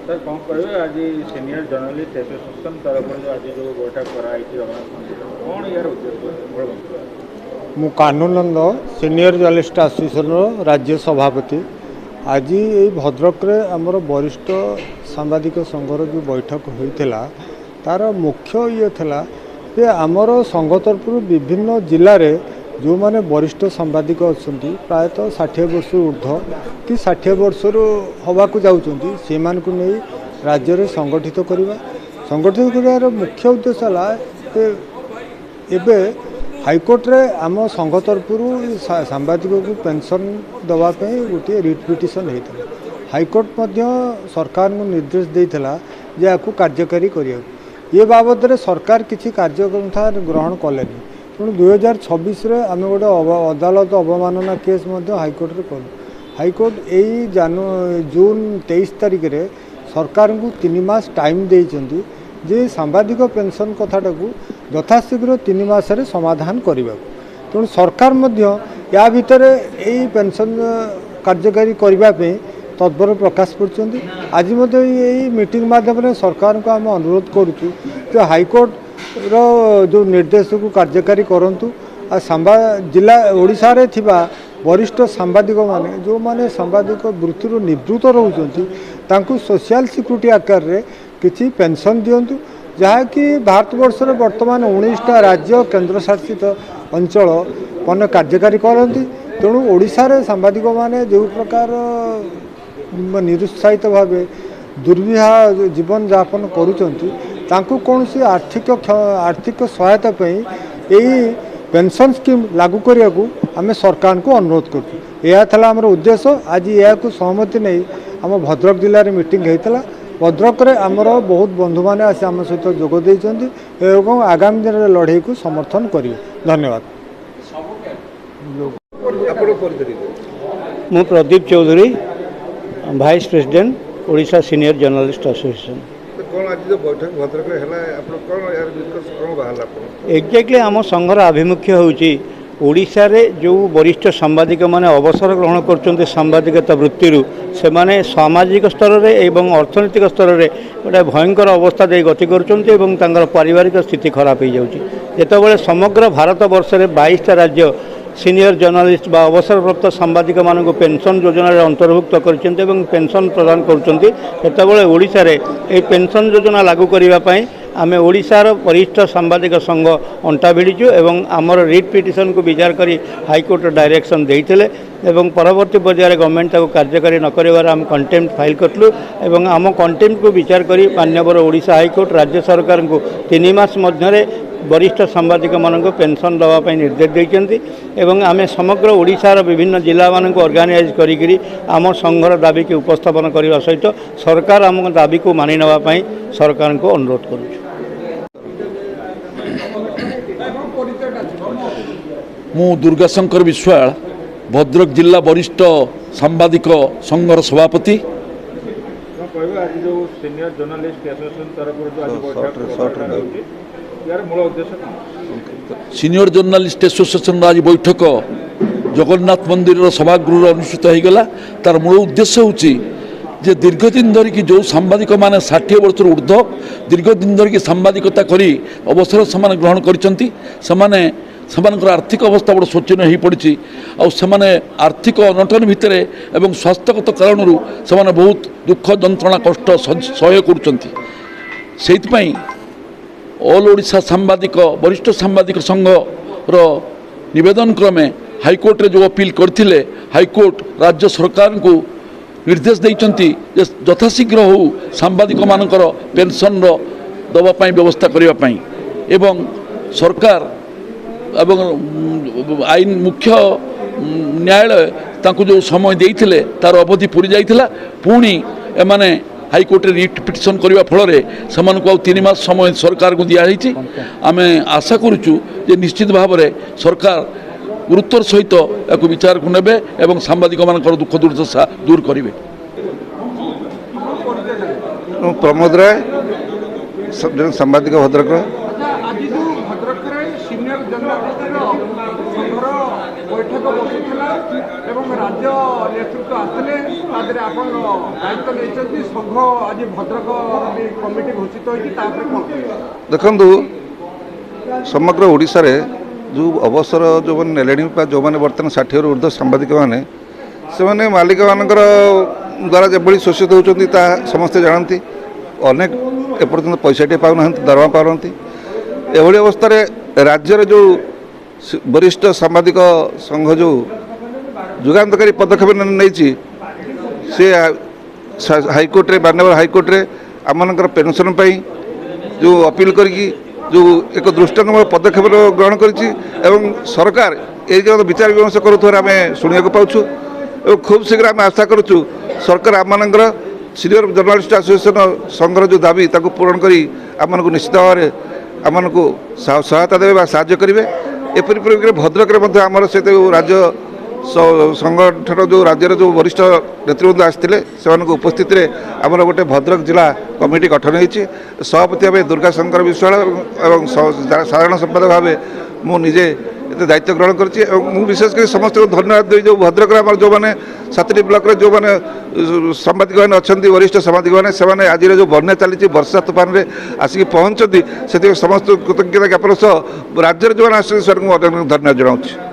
Sir कौन कहे आज सीनियर जर्नलिस्ट एसोसिएशन तरफ जो आज जो बैठक कराई जगन्नाथ मंदिर कौन यार उद्देश्य मु कानूनंद सीनियर जर्नलिस्ट एसोसिएशन राज्य सभापति आज ये भद्रक रे आमर वरिष्ठ सांबादिक संघर जो बैठक होता तार मुख्य ये था कि आमर संघ तरफ विभिन्न जिले में जो माने वरिष्ठ सांबादिक अच्छा प्रायतः 60 वर्ष ऊर्ध कि 60 वर्ष हवा को जाऊँच से नहीं राज्य में संगठित करवा कर मुख्य उद्देश्य है एबे हाईकोर्ट रे आम संघ तरफ सांबादिक को पेंशन दवाई गोटे रिट पिटिशन होता हाईकोर्ट सरकार को निर्देश देता जे आपको कार्यकारी करिया ये बाबद रे सरकार किसी कार्यपंथा ग्रहण कलेनी तेणु 2026 आम गोटे अदालत अवमानना केस हाईकोर्ट रे कलु हाईकोर्ट यही जून 23 तारिख में सरकार को 3 मास टाइम देइचंती जे सांबादिक पेंशन कथाटा को यथाशीघ्र 3 मासरे समाधान करने तेणु सरकार या भितर यही पेंशन कार्यकारी करने तत्पर प्रकाश कर आज यही मीटिंग माध्यम सरकार को आम अनुरोध करुँ हाईकोर्ट रो जो निर्देश को कार्यकारी करंतु आ जिला ओडिशा रे थिबा वरिष्ठ सांबादिक माने जो माने सांबादिक वृत्ति निवृत्त रोचंती तांकु सोशल सिक्यूरिटी आकार रे किछि पेंशन दियंतु जहाँकि भारतवर्ष रे वर्तमान 19टा राज्य केंद्र शासित अंचल मन कार्यकारी करती तेणु ओडिशा रे सांबादिक माने जो प्रकार निरुत्साहित भाव दुर्विहा जीवन यापन करुचंती तांकु कौन सी आर्थिक सहायता यही पेंशन स्कीम लागू करने को आम सरकार को अनुरोध करा आमर उद्देश्य आज यह सहमति नहीं आम भद्रक जिले में मीटिंग होता भद्रक रे आमर बहुत बंधु मैंने आसी आम सहित जोग आगामी दिन में लड़ाई को समर्थन करेंगे। धन्यवाद। मु Pradeep Choudhary vice president Odisha senior journalist association. Exactly आम संघर आभिमुख्य होउची ओडिशा रे जो वरिष्ठ सांबादिक माने अवसर ग्रहण करछन्ते सांबादिकता वृत्ति से माने सामाजिक स्तर रे एवं अर्थनैतिक स्तर रे गोटे भयंकर अवस्था दे गति करछन्ते एवं तांकर पारिवारिक स्थिति खराब हो जाउची जेतेबेले समग्र भारत वर्ष रे 22टा राज्य सीनियर जर्नलिस्ट बा अवसरप्राप्त सांबादिक मानक पेंशन योजना अंतर्भुक्त करछन्ते एवं पेंशन प्रदान करछन्ते सेतेबेले ओडिशा रे ए पेंशन योजना लागू करिवा पई आमे ओडिशार वरिष्ठ सांबादिक संघ अंटा भिड़ीचु एवं आमर रिट पिटिशन को विचार करी हाईकोर्ट डायरेक्शन देइथिले एवं परवर्ती पर्यायर गवर्नमेंट ताको कार्यकारी न करिवार आम कंटेम्प्ट फाइल करलु एवं आम कंटेम्प्ट को विचार करी मान्यवर ओडिशा हाईकोर्ट राज्य सरकार को 3 मास मध्यरे वरिष्ठ सांबादिक मानक पेंशन दवाई निर्देश देइचंती एवं आमे समग्र ओडिशार विभिन्न जिला मानक ऑर्गेनाइज करी आम संघर दाबी के उपस्थापन करने सहित सरकार आम दाबी को मानि नवा पई सरकार को अनुरोध करूँ। मु दुर्गाशंकर विश्वाल भद्रक जिला वरिष्ठ सांबादिक संघर सभापति। आज जो सीनियर जर्नलिस्ट एसोसिएशन तरफ जो आज बैठक यार मूल उद्देश्य सीनियर जर्नलिस्ट एसोसिएशन आज बैठक जगन्नाथ मंदिर सभागृह अनुष्ठित होगा तार मूल उद्देश्य होची जे दीर्घदिन धरिकी जो सांबादिक माने 60 वर्ष ऊर्ध दीर्घदिन धरिकी सांबादिकता करी अवसर से ग्रहण करिसंती सेमानकर आर्थिक अवस्था बड़ शोचनीय हो पड़ी आने आर्थिक अनटन भितर एवं स्वास्थ्यगत कारण से बहुत दुख जंत्रणा कष्ट सह्य कर ऑल ओडिशा सांबादिक वरिष्ठ सांबादिक संघर निवेदन क्रमे हाईकोर्ट रे जो अपील करथिले हाईकोर्ट राज्य सरकार को निर्देश देइचंती जे यथाशीघ्र हो सांबादिक मानकर पेंशन दवा पाई व्यवस्था करिवा पाई एवं सरकार एवं आईन मुख्य न्यायालय तांको जो समय देइथिले तार अवधि पूरी जाइथिला पुणी एमाने हाईकोर्ट रिट पिटिशन करने फल से 3 मास समय सरकार को दिखाई आम आशा करुचु जे निश्चित भाव में सरकार गुरुत्वर सहित या विचार को नेबे एवं सांबादिक मान दुख दुर्दशा दूर करेंगे। प्रमोद राय सांबादिक भद्रक बैठक बसुला राज्य नेतृत्व आसते आपण दायित्व नहीं संघ आज भद्रक कमिटी घोषित होती देखु समग्र ओडिशा रे जो अवसर जो मैंने ने जो मैंने बर्तमान 60 ऊर्ध्व सांबादिक मैंने से मालिक मानकर द्वारा जो शोषित होती समस्ते जानती अनेक एपर्तंत पैसाटे पाऊना दरमा पाऊना एभली अवस्था राज्यर जो वरिष्ठ सांबादिक संघ जो जुगान्तकारी पदक्षेप नहीं सी हाइकोर्ट रे माननीय हाइकोर्ट रे आमनकर पेंशन पाई जो अपील करके जो एक दृष्टांतमूलक पदक्षेप ग्रहण करिछि एवं सरकार ये विचार विमर्श करुथार आम शुणा पाऊँ और खूब शीघ्र आम आशा करुचु सरकार आमनकर सीनियर जर्नालीस्ट एसोसिएशन संघर जो दाबी ताको पूरण करी आमनकु निश्चित भाव में आमनकु सहायता देवे साहाय्य करेंगे एपरी परिप्रेक्षी भद्रक में आमर से राज्य संगठन जो राज्यर जो वरिष्ठ नेतृवृंद आसते से उपस्थित आमर गोटे भद्रक जिला कमिटी गठन होती सभापति भाव दुर्गा शंकर विश्वाल और साधारण संपादक भाव मुझे ये दायित्व ग्रहण कर विशेषकर समस्त को धन्यवाद दी जो भद्रक जो मैंने 7टी ब्लॉक जो मैंने सांबादिक मैंने अच्छा वरिष्ठ सांबादिक मैंने आज जो बन्या चली वर्षा तूफान में आसिक पहुँचती से समस्त कृतज्ञता ज्ञापन सह राज्य जो मैंने धन्यवाद जनाऊँ।